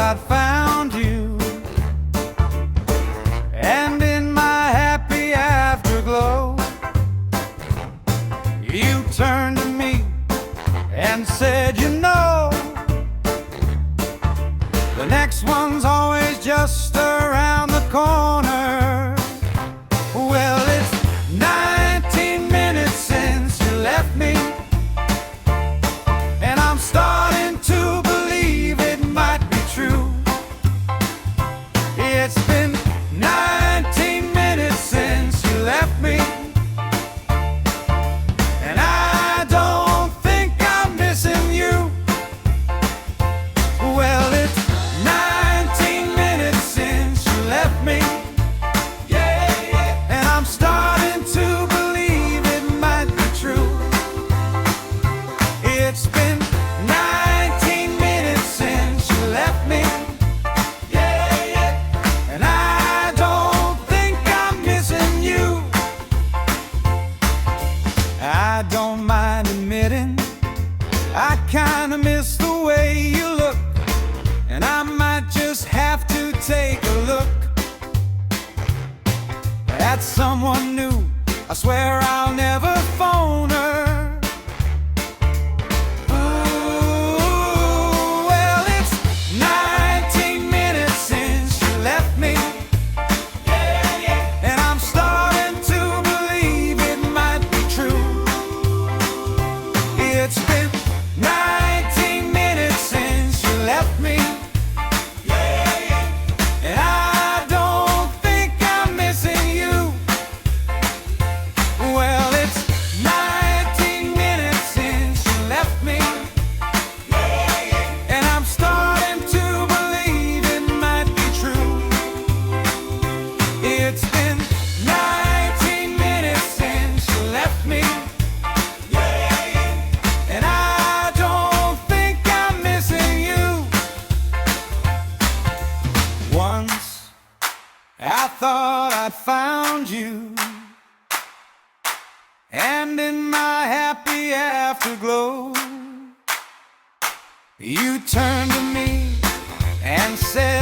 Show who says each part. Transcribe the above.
Speaker 1: I'd found you, and in my happy afterglow, you turned to me and said, you know, the next one's always just around the corner. Well, it's 19 minutes since you left me, and I'm starting to believe it might be true. It's been 19 minutes since you left me, and I don't think I'm missing you. Well, it's 19 minutes since you left me, and I'm starting to believe it might be true. It's been 19 minutes since you left me, and I don't think I'm missing you. I don't mind admitting I kinda miss the way you look, and I might just have to take a look at someone new. I swear I'll never phone her. Ooh, well, it's 19 minutes since you left me, and I'm starting to believe it might be true. It's been 19 minutes since you left me, and I don't think I'm missing you. Well, it's 19 minutes since you left me, and I'm starting to believe it might be true. It's been 19 minutes since you left me, and I don't think I'm missing you. Once I thought I'd found you, and in my happy afterglow, you turned to me and said,